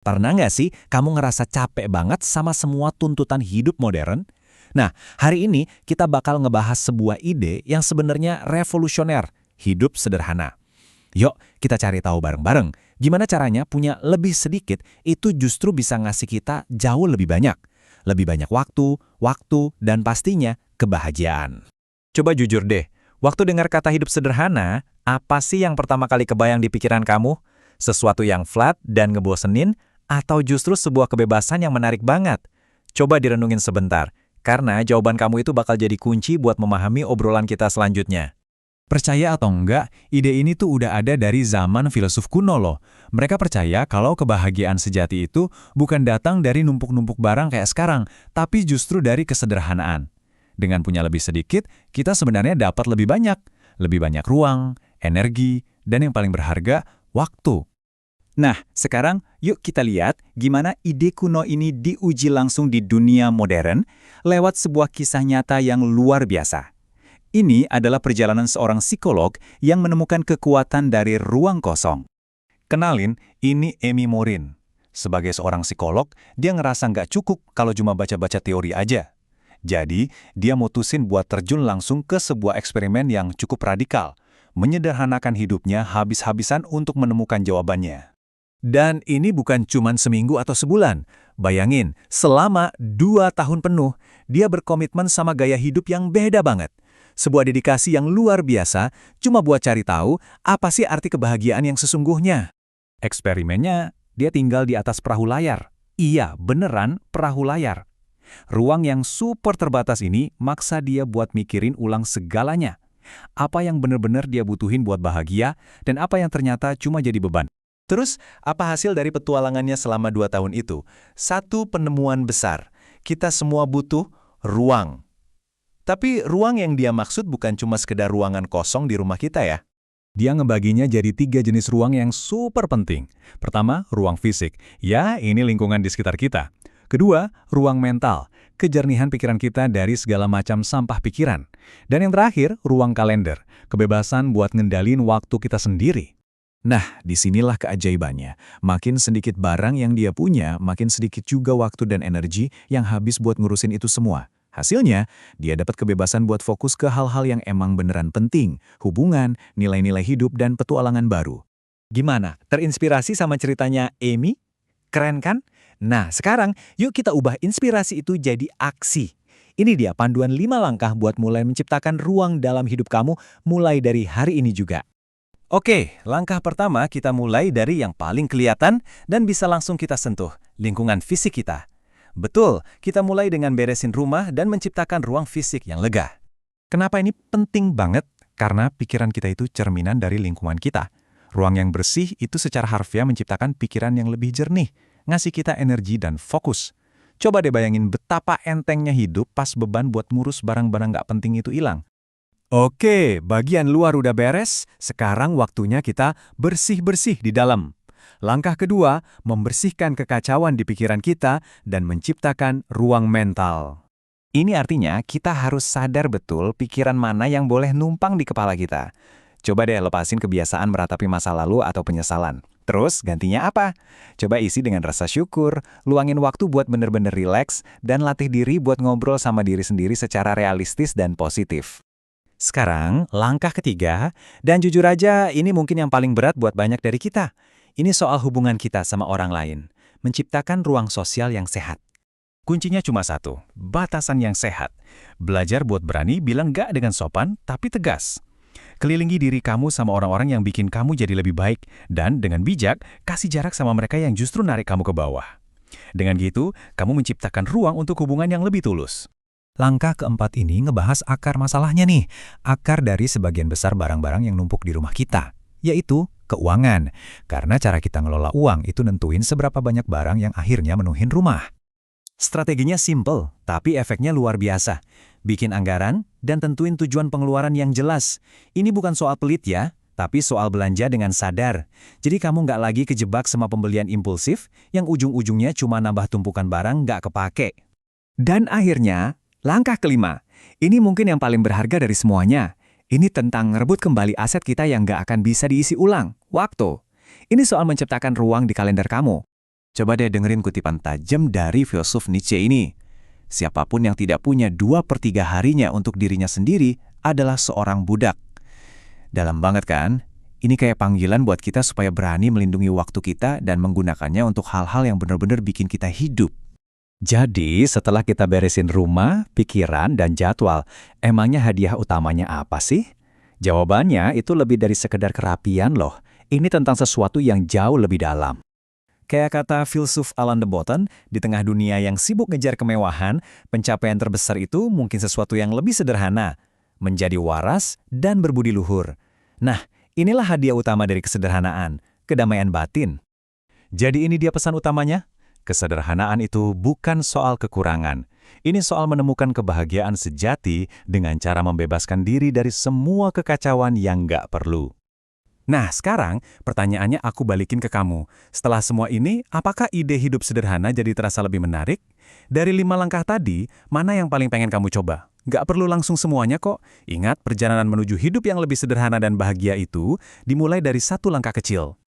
Pernah nggak sih kamu ngerasa capek banget sama semua tuntutan hidup modern? Nah, hari ini kita bakal ngebahas sebuah ide yang sebenarnya revolusioner, hidup sederhana. Yuk, kita cari tahu bareng-bareng gimana caranya punya lebih sedikit itu justru bisa ngasih kita jauh lebih banyak. Lebih banyak waktu, dan pastinya kebahagiaan. Coba jujur deh, waktu dengar kata hidup sederhana, apa sih yang pertama kali kebayang di pikiran kamu? Sesuatu yang flat dan ngebosenin, atau justru sebuah kebebasan yang menarik banget? Coba direnungin sebentar, karena jawaban kamu itu bakal jadi kunci buat memahami obrolan kita selanjutnya. Percaya atau enggak, ide ini tuh udah ada dari zaman filsuf kuno loh. Mereka percaya kalau kebahagiaan sejati itu bukan datang dari numpuk-numpuk barang kayak sekarang, tapi justru dari kesederhanaan. Dengan punya lebih sedikit, kita sebenarnya dapat lebih banyak. Lebih banyak ruang, energi, dan yang paling berharga, waktu. Nah, sekarang yuk kita lihat gimana ide kuno ini diuji langsung di dunia modern lewat sebuah kisah nyata yang luar biasa. Ini adalah perjalanan seorang psikolog yang menemukan kekuatan dari ruang kosong. Kenalin, ini Amy Morin. Sebagai seorang psikolog, dia ngerasa nggak cukup kalau cuma baca-baca teori aja. Jadi, dia mutusin buat terjun langsung ke sebuah eksperimen yang cukup radikal, menyederhanakan hidupnya habis-habisan untuk menemukan jawabannya. Dan ini bukan cuma seminggu atau sebulan. Bayangin, selama 2 tahun penuh, dia berkomitmen sama gaya hidup yang beda banget. Sebuah dedikasi yang luar biasa, cuma buat cari tahu apa sih arti kebahagiaan yang sesungguhnya. Eksperimennya, dia tinggal di atas perahu layar. Iya, beneran perahu layar. Ruang yang super terbatas ini maksa dia buat mikirin ulang segalanya. Apa yang bener-bener dia butuhin buat bahagia, dan apa yang ternyata cuma jadi beban. Terus, apa hasil dari petualangannya selama 2 tahun itu? Satu penemuan besar. Kita semua butuh ruang. Tapi ruang yang dia maksud bukan cuma sekedar ruangan kosong di rumah kita ya. Dia ngebaginya jadi 3 jenis ruang yang super penting. Pertama, ruang fisik. Ya, ini lingkungan di sekitar kita. Kedua, ruang mental. Kejernihan pikiran kita dari segala macam sampah pikiran. Dan yang terakhir, ruang kalender. Kebebasan buat ngendalin waktu kita sendiri. Nah, disinilah keajaibannya. Makin sedikit barang yang dia punya, makin sedikit juga waktu dan energi yang habis buat ngurusin itu semua. Hasilnya, dia dapat kebebasan buat fokus ke hal-hal yang emang beneran penting, hubungan, nilai-nilai hidup, dan petualangan baru. Gimana? Terinspirasi sama ceritanya Amy? Keren kan? Nah, sekarang yuk kita ubah inspirasi itu jadi aksi. Ini dia panduan 5 langkah buat mulai menciptakan ruang dalam hidup kamu mulai dari hari ini juga. Oke, langkah pertama kita mulai dari yang paling kelihatan dan bisa langsung kita sentuh, lingkungan fisik kita. Betul, kita mulai dengan beresin rumah dan menciptakan ruang fisik yang lega. Kenapa ini penting banget? Karena pikiran kita itu cerminan dari lingkungan kita. Ruang yang bersih itu secara harfiah menciptakan pikiran yang lebih jernih, ngasih kita energi dan fokus. Coba deh bayangin betapa entengnya hidup pas beban buat ngurus barang-barang nggak penting itu hilang. Oke, bagian luar udah beres, sekarang waktunya kita bersih-bersih di dalam. Langkah kedua, membersihkan kekacauan di pikiran kita dan menciptakan ruang mental. Ini artinya kita harus sadar betul pikiran mana yang boleh numpang di kepala kita. Coba deh lepasin kebiasaan meratapi masa lalu atau penyesalan. Terus gantinya apa? Coba isi dengan rasa syukur, luangin waktu buat bener-bener rileks, dan latih diri buat ngobrol sama diri sendiri secara realistis dan positif. Sekarang, langkah ketiga, dan jujur aja ini mungkin yang paling berat buat banyak dari kita. Ini soal hubungan kita sama orang lain, menciptakan ruang sosial yang sehat. Kuncinya cuma satu, batasan yang sehat. Belajar buat berani bilang nggak dengan sopan, tapi tegas. Kelilingi diri kamu sama orang-orang yang bikin kamu jadi lebih baik, dan dengan bijak, kasih jarak sama mereka yang justru narik kamu ke bawah. Dengan gitu, kamu menciptakan ruang untuk hubungan yang lebih tulus. Langkah keempat ini ngebahas akar masalahnya nih, akar dari sebagian besar barang-barang yang numpuk di rumah kita, yaitu keuangan. Karena cara kita ngelola uang itu nentuin seberapa banyak barang yang akhirnya menuhin rumah. Strateginya simple, tapi efeknya luar biasa. Bikin anggaran dan tentuin tujuan pengeluaran yang jelas. Ini bukan soal pelit ya, tapi soal belanja dengan sadar. Jadi kamu nggak lagi kejebak sama pembelian impulsif yang ujung-ujungnya cuma nambah tumpukan barang nggak kepake. Dan akhirnya, langkah kelima. Ini mungkin yang paling berharga dari semuanya. Ini tentang ngerebut kembali aset kita yang nggak akan bisa diisi ulang, waktu. Ini soal menciptakan ruang di kalender kamu. Coba deh dengerin kutipan tajam dari filsuf Nietzsche ini. Siapapun yang tidak punya 2/3 harinya untuk dirinya sendiri adalah seorang budak. Dalam banget kan? Ini kayak panggilan buat kita supaya berani melindungi waktu kita dan menggunakannya untuk hal-hal yang benar-benar bikin kita hidup. Jadi, setelah kita beresin rumah, pikiran, dan jadwal, emangnya hadiah utamanya apa sih? Jawabannya itu lebih dari sekedar kerapian loh. Ini tentang sesuatu yang jauh lebih dalam. Kayak kata filsuf Alain de Botton, di tengah dunia yang sibuk ngejar kemewahan, pencapaian terbesar itu mungkin sesuatu yang lebih sederhana, menjadi waras dan berbudi luhur. Nah, inilah hadiah utama dari kesederhanaan, kedamaian batin. Jadi ini dia pesan utamanya. Kesederhanaan itu bukan soal kekurangan. Ini soal menemukan kebahagiaan sejati dengan cara membebaskan diri dari semua kekacauan yang nggak perlu. Nah, sekarang pertanyaannya aku balikin ke kamu. Setelah semua ini, apakah ide hidup sederhana jadi terasa lebih menarik? Dari 5 langkah tadi, mana yang paling pengen kamu coba? Nggak perlu langsung semuanya kok. Ingat, perjalanan menuju hidup yang lebih sederhana dan bahagia itu dimulai dari 1 langkah kecil.